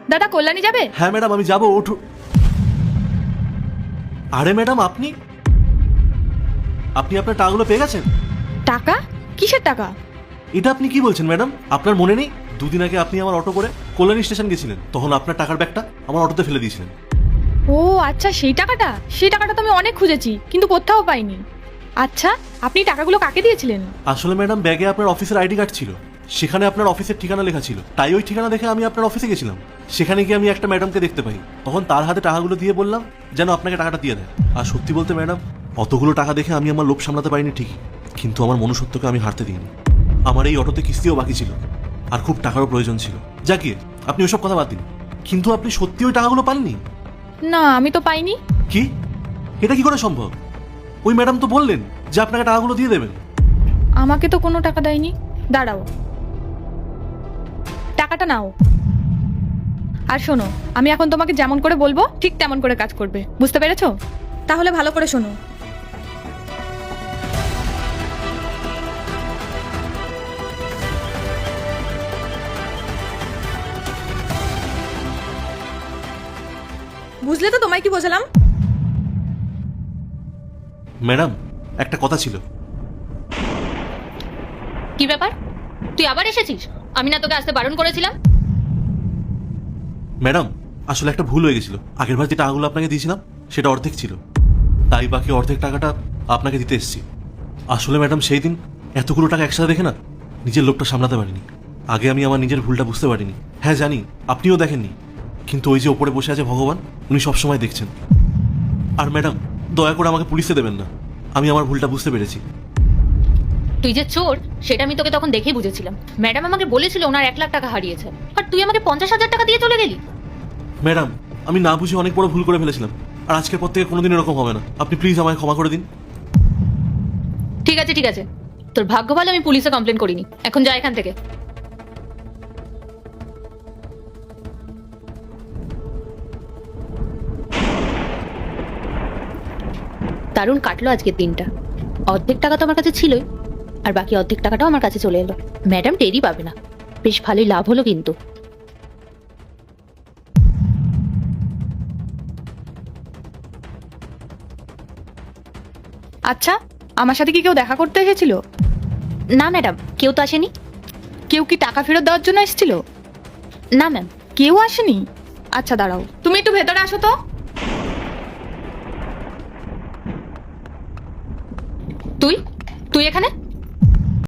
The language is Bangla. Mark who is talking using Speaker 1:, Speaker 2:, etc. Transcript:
Speaker 1: দাদা কল্যাণী যাবে?
Speaker 2: হ্যাঁ ম্যাডাম আমি যাবো, ওঠো। আরে ম্যাডাম আপনি আপনি আপনার টাকাগুলো পেয়ে গেছেন?
Speaker 1: টাকা? কিসের টাকা?
Speaker 2: এটা আপনি কি বলছেন ম্যাডাম? আপনার মনে নেই দুদিন আগে আপনি আমার অটো করে কল্যাণী স্টেশন গেছিলেন, তখন আপনার টাকার ব্যাগটা আমার অটোতে ফেলে দিয়েছিলেন।
Speaker 1: ও আচ্ছা, সেই টাকাটা তো আমি অনেক খুঁজেছি কিন্তু কোথাও পাইনি। আচ্ছা, আপনি টাকাগুলো কাকে দিয়েছিলেন?
Speaker 2: আসলে ম্যাডাম ব্যাগে আপনার অফিসের আইডি কার্ড ছিল, সেখানে আপনার অফিসের ঠিকানা লেখা ছিল, তাই ওই ঠিকানা দেখে আমি আপনার অফিসে গেছিলাম। সেখানে গিয়ে আমি একটা ম্যাডামকে দেখতে পাই, তখন তার হাতে টাকাগুলো দিয়ে বললাম যেন আপনাকে টাকাটা দিয়ে দেয়। আর সত্যি বলতে ম্যাডাম, অতগুলো টাকা দেখে আমি আমার লোভ সামলাতে পারিনি ঠিকই, কিন্তু আমার মনুষ্যত্বকে আমি হারতে দিইনি। আমার এই অটোতে কিস্তিও বাকি ছিল, আর খুব টাকারও প্রয়োজন ছিল। যাকিয়ে আপনি ওসব কথা বাদ দিন, কিন্তু আপনি সত্যি ওই টাকাগুলো পাননি?
Speaker 1: না, আমি তো পাইনি।
Speaker 2: কি? এটা কি করে সম্ভব? ওই ম্যাডাম তো বললেন যে আপনাকে টাকাগুলো দিয়ে দেবেন।
Speaker 1: আমাকে তো কোনো টাকা দেয়নি। দাঁড়াও, টাকাটা নাও। আর শোনো, আমি এখন তোমাকে যেমন করে বলবো ঠিক তেমন করে কাজ করবে, বুঝতে পেরেছো? তাহলে ভালো করে শোনো। বুঝলে তো তোমায় কি বোঝালাম?
Speaker 2: ম্যাডাম একটা কথা ছিল।
Speaker 3: কি ব্যাপার? তুই আবার এসেছিস? আমি না তোকে আসতে বারণ করেছিলাম?
Speaker 2: ম্যাডাম আসলে একটা ভুল হয়ে গেছিল, আগের বার যে টাকাগুলো আপনাকে দিয়েছিলাম সেটা অর্ধেক ছিল, তাই বাকি অর্ধেক টাকাটা আপনাকে দিতে এসেছি। আসলে ম্যাডাম সেই দিন এতগুলো টাকা একসাথে দেখে না নিজের লোকটা সামলাতে পারিনি। আগে আমি আমার নিজের ভুলটা বুঝতে পারিনি। হ্যাঁ জানি আপনিও দেখেননি, কিন্তু ওই যে ওপরে বসে আছে ভগবান, উনি সবসময় দেখছেন। আর ম্যাডাম দয়া করে আমাকে পুলিশে দেবেন না, আমি আমার ভুলটা বুঝতে পেরেছি।
Speaker 3: তুই যে চোর সেটা আমি তোকে তখন দেখেই বুঝেছিলাম। ম্যাডাম আমাকে বলেছিল ওনার 1 লাখ টাকা হারিয়েছে, আর তুই আমাকে 50,000 টাকা দিয়ে চলে গেলি।
Speaker 2: ম্যাডাম আমি না বুঝে অনেক বড় ভুল করে ফেলেছিলাম, আর আজকের পর থেকে কোনোদিন এরকম হবে না। আপনি প্লিজ আমায় ক্ষমা করে দিন।
Speaker 3: ঠিক আছে ঠিক আছে, তোর ভাগ্য ভালো আমি পুলিশে কমপ্লেন করিনি। এখন যা এখান থেকে। দারুণ কাটলো আজকের দিনটা। অর্ধেক টাকা তো আমার কাছে ছিলই, আর বাকি অর্ধেক টাকাটাও আমার কাছে চলে এলো। ম্যাডাম টেরই পাবে না। বেশ ভালোই লাভ হলো কিন্তু।
Speaker 1: আচ্ছা, আমার সাথে কি কেউ দেখা করতে এসেছিল?
Speaker 3: না ম্যাডাম, কেউ তো আসেনি।
Speaker 1: কেউ কি টাকা ফেরত দেওয়ার জন্য এসেছিল?
Speaker 3: না ম্যাম।
Speaker 1: কেউ আসেনি? আচ্ছা দাঁড়াও, তুমি একটু ভেতরে আসো তো।
Speaker 3: তুই তুই এখানে?